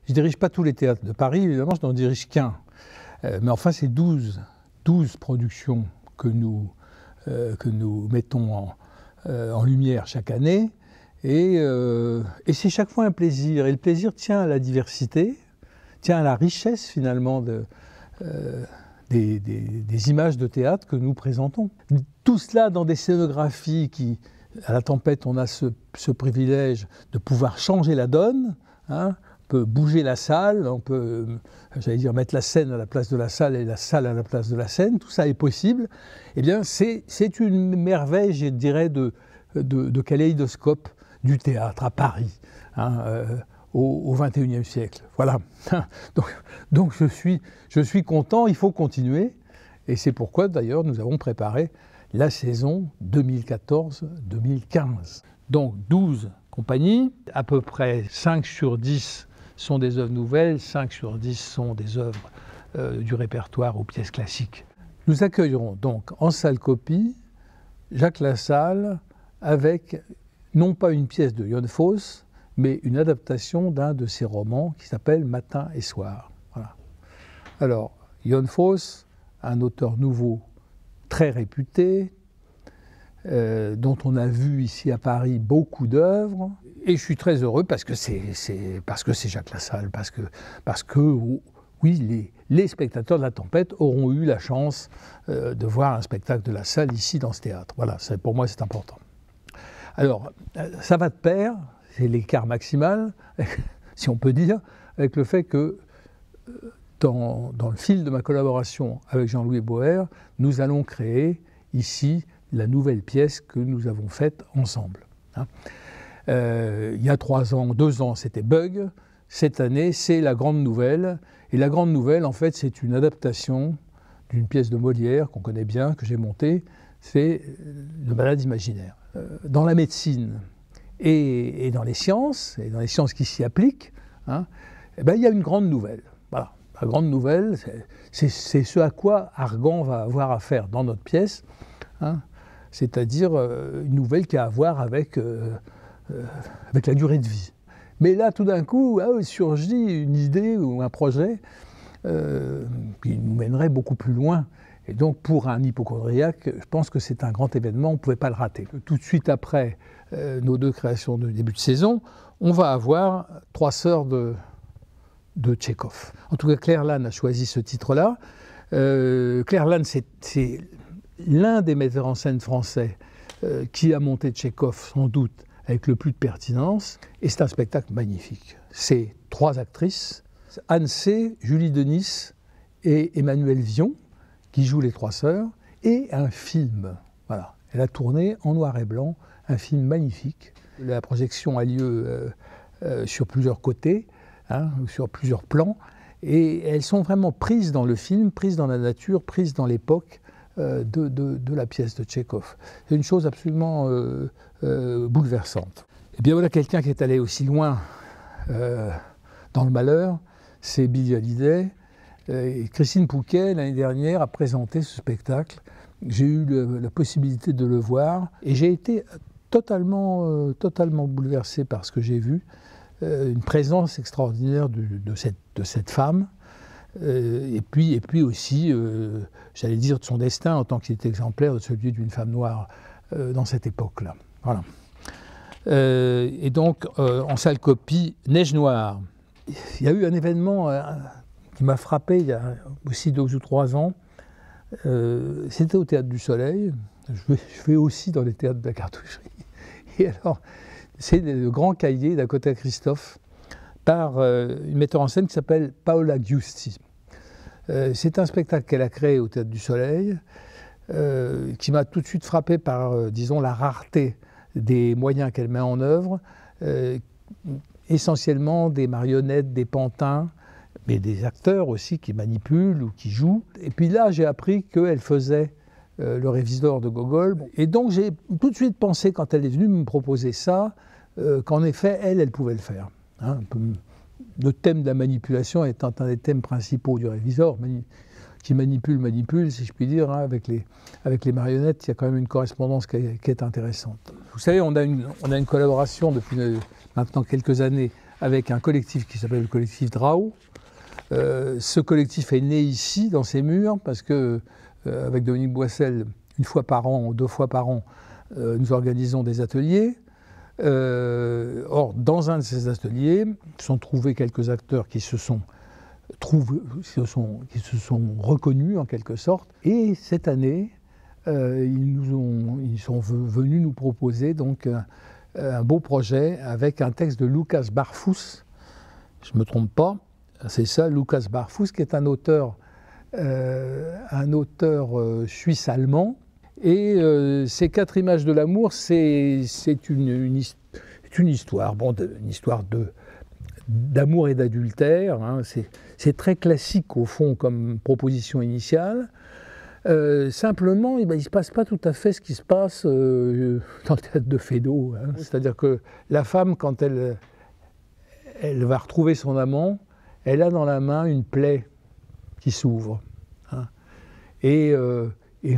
Je ne dirige pas tous les théâtres de Paris, évidemment, je n'en dirige qu'un. Mais enfin, c'est 12 productions que nous mettons en lumière chaque année. Et c'est chaque fois un plaisir. Et le plaisir tient à la diversité, tient à la richesse finalement des images de théâtre que nous présentons. Tout cela dans des scénographies qui, à la Tempête, on a ce privilège de pouvoir changer la donne. Hein. On peut bouger la salle, on peut, j'allais dire, mettre la scène à la place de la salle et la salle à la place de la scène. Tout ça est possible. Eh bien, c'est une merveille, je dirais, de kaléidoscope du théâtre à Paris, hein, au XXIe siècle. Voilà. Donc je suis content, il faut continuer. Et c'est pourquoi, d'ailleurs, nous avons préparé la saison 2014-2015. Donc 12 compagnies, à peu près 5 sur 10 sont des œuvres nouvelles, 5 sur 10 sont des œuvres du répertoire ou pièces classiques. Nous accueillerons donc en salle copie Jacques Lassalle avec non pas une pièce de Jan Fosse, mais une adaptation d'un de ses romans qui s'appelle Matin et Soir. Voilà. Alors, Jan Fosse, un auteur nouveau très réputé, dont on a vu ici à Paris beaucoup d'œuvres. Et je suis très heureux parce que c'est Jacques Lassalle, parce que oui, les spectateurs de la Tempête auront eu la chance de voir un spectacle de Lassalle ici dans ce théâtre. Voilà, pour moi c'est important. Alors, ça va de pair, c'est l'écart maximal, si on peut dire, avec le fait que dans le fil de ma collaboration avec Jean-Louis Boer, nous allons créer ici la nouvelle pièce que nous avons faite ensemble. Hein. Il y a 2 ans, c'était Bug. Cette année, c'est La Grande Nouvelle. Et La Grande Nouvelle, en fait, c'est une adaptation d'une pièce de Molière qu'on connaît bien, que j'ai montée. C'est Le Malade imaginaire. Dans la médecine et dans les sciences qui s'y appliquent, hein, eh ben, il y a une grande nouvelle. Voilà. La grande nouvelle, c'est ce à quoi Argan va avoir à faire dans notre pièce, hein, c'est-à-dire une nouvelle qui a à voir avec la durée de vie. Mais là, tout d'un coup, surgit une idée ou un projet qui nous mènerait beaucoup plus loin. Et donc, pour un hypocondriaque, je pense que c'est un grand événement, on ne pouvait pas le rater. Tout de suite après nos 2 créations de début de saison, on va avoir 3 sœurs de Tchekhov. En tout cas, Claire Lannes a choisi ce titre-là. Claire Lannes, c'est l'un des metteurs en scène français qui a monté Tchekhov, sans doute, avec le plus de pertinence. Et c'est un spectacle magnifique. C'est 3 actrices, Anne C., Julie Denis et Emmanuelle Vion, qui jouent les 3 sœurs, et un film. Voilà. Elle a tourné en noir et blanc, un film magnifique. La projection a lieu sur plusieurs côtés, hein, sur plusieurs plans, et elles sont vraiment prises dans le film, prises dans la nature, prises dans l'époque de la pièce de Tchekhov. C'est une chose absolument bouleversante. Et bien voilà quelqu'un qui est allé aussi loin dans le malheur, c'est Billie Holiday. Et Christine Pouquet, l'année dernière, a présenté ce spectacle. J'ai eu la possibilité de le voir et j'ai été totalement bouleversé par ce que j'ai vu. Une présence extraordinaire de cette femme. Et puis aussi, j'allais dire, de son destin en tant qu'il est exemplaire de celui d'une femme noire dans cette époque-là. Voilà. Et donc, en salle copie, Neige Noire. Il y a eu un événement qui m'a frappé il y a aussi 2 ou 3 ans. C'était au Théâtre du Soleil. Je vais aussi dans les théâtres de la Cartoucherie. Et alors, c'est le grand cahier d'Akota Christophe par une metteur en scène qui s'appelle Paola Giusti. C'est un spectacle qu'elle a créé au Théâtre du Soleil, qui m'a tout de suite frappé par, disons, la rareté des moyens qu'elle met en œuvre, essentiellement des marionnettes, des pantins, mais des acteurs aussi qui manipulent ou qui jouent. Et puis là, j'ai appris qu'elle faisait le Révisor de Gogol. Et donc, j'ai tout de suite pensé, quand elle est venue me proposer ça, qu'en effet, elle pouvait le faire. Hein, le thème de la manipulation étant un des thèmes principaux du Révisor, qui manipule, si je puis dire, hein, avec les marionnettes, il y a quand même une correspondance qui est intéressante. Vous savez, on a une collaboration depuis maintenant quelques années avec un collectif qui s'appelle le collectif Drao. Ce collectif est né ici, dans ces murs, parce que, avec Dominique Boissel, 1 fois par an ou 2 fois par an, nous organisons des ateliers. Or, dans un de ces ateliers, sont trouvés quelques acteurs qui se sont reconnus en quelque sorte. Et cette année, ils sont venus nous proposer donc un beau projet avec un texte de Lucas Barfus. Je ne me trompe pas, c'est ça, Lucas Barfus, qui est un auteur suisse-allemand. Et ces 4 images de l'amour, c'est une histoire, une histoire d'amour et d'adultère. Hein. C'est très classique au fond comme proposition initiale. Simplement, il ne se passe pas tout à fait ce qui se passe dans le théâtre de Feydeau. Hein. C'est-à-dire que la femme, quand elle va retrouver son amant, elle a dans la main une plaie qui s'ouvre. Hein. Et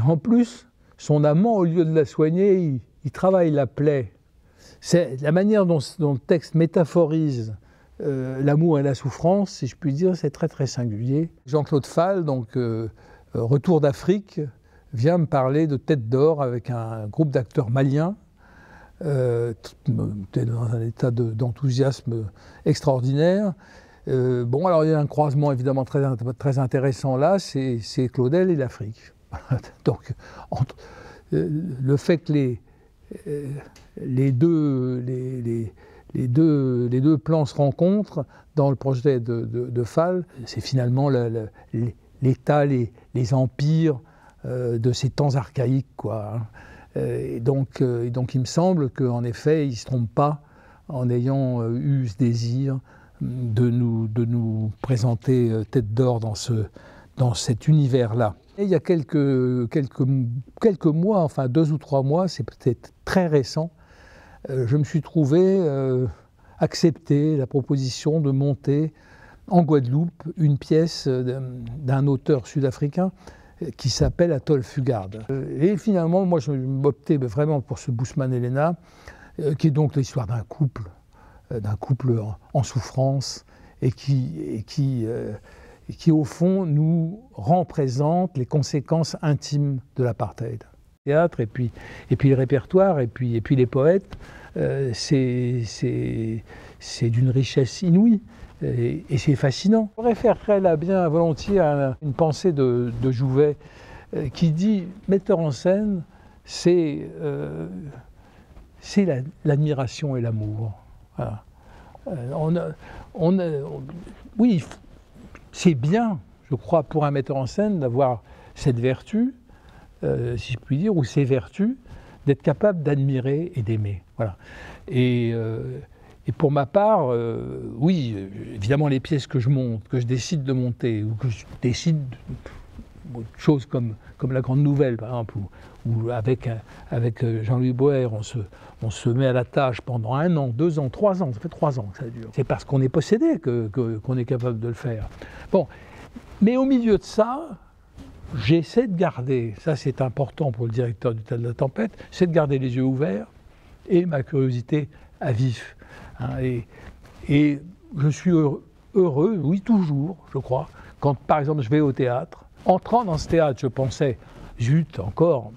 en plus, son amant, au lieu de la soigner, il travaille la plaie. C'est la manière dont le texte métaphorise l'amour et la souffrance, si je puis dire, c'est très très singulier. Jean-Claude Fall, donc Retour d'Afrique, vient me parler de Tête d'Or avec un groupe d'acteurs maliens, dans un état d'enthousiasme extraordinaire. Bon, alors il y a un croisement évidemment très intéressant là, c'est Claudel et l'Afrique. Donc, le fait que les deux plans se rencontrent dans le projet de Fall, c'est finalement l'état, les empires de ces temps archaïques, quoi. Et donc, il me semble qu'en effet, il ne se trompe pas en ayant eu ce désir de nous présenter Tête d'Or dans cet univers-là. Et il y a quelques mois, enfin 2 ou 3 mois, c'est peut-être très récent, je me suis trouvé accepter la proposition de monter en Guadeloupe une pièce d'un auteur sud-africain qui s'appelle Atoll Fugard. Et finalement, moi, je m'optais vraiment pour ce Bousman Helena, qui est donc l'histoire d'un couple en souffrance et qui au fond nous représente les conséquences intimes de l'apartheid. Le théâtre et puis le répertoire et puis les poètes, c'est d'une richesse inouïe et c'est fascinant. Je référerais là bien volontiers à une pensée de Jouvet qui dit « Metteur en scène, c'est l'admiration et l'amour. » Voilà. Oui, c'est bien, je crois, pour un metteur en scène d'avoir cette vertu, si je puis dire, ou ces vertus, d'être capable d'admirer et d'aimer. Voilà. Et pour ma part, oui, évidemment, les pièces que je monte, que je décide de monter, ou que je décide de choses comme La Grande Nouvelle, par exemple, où avec Jean-Louis Boer, on se met à la tâche pendant 1 an, 2 ans, 3 ans, ça fait 3 ans que ça dure. C'est parce qu'on est possédé qu'on est capable de le faire. Bon, mais au milieu de ça, j'essaie de garder, ça c'est important pour le directeur du Théâtre de la Tempête, c'est de garder les yeux ouverts et ma curiosité à vif. Hein, et je suis heureux, oui toujours, je crois, quand par exemple je vais au théâtre. Entrant dans ce théâtre, je pensais, zut, encore,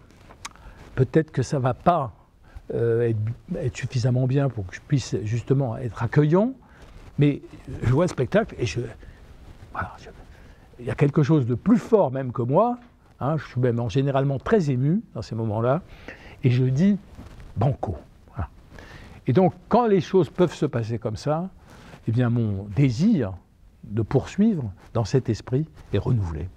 peut-être que ça ne va pas être suffisamment bien pour que je puisse justement être accueillant, mais je vois le spectacle et il y a quelque chose de plus fort même que moi, hein, je suis même généralement très ému dans ces moments-là, et je dis banco. Voilà. Et donc, quand les choses peuvent se passer comme ça, eh bien mon désir de poursuivre dans cet esprit est renouvelé.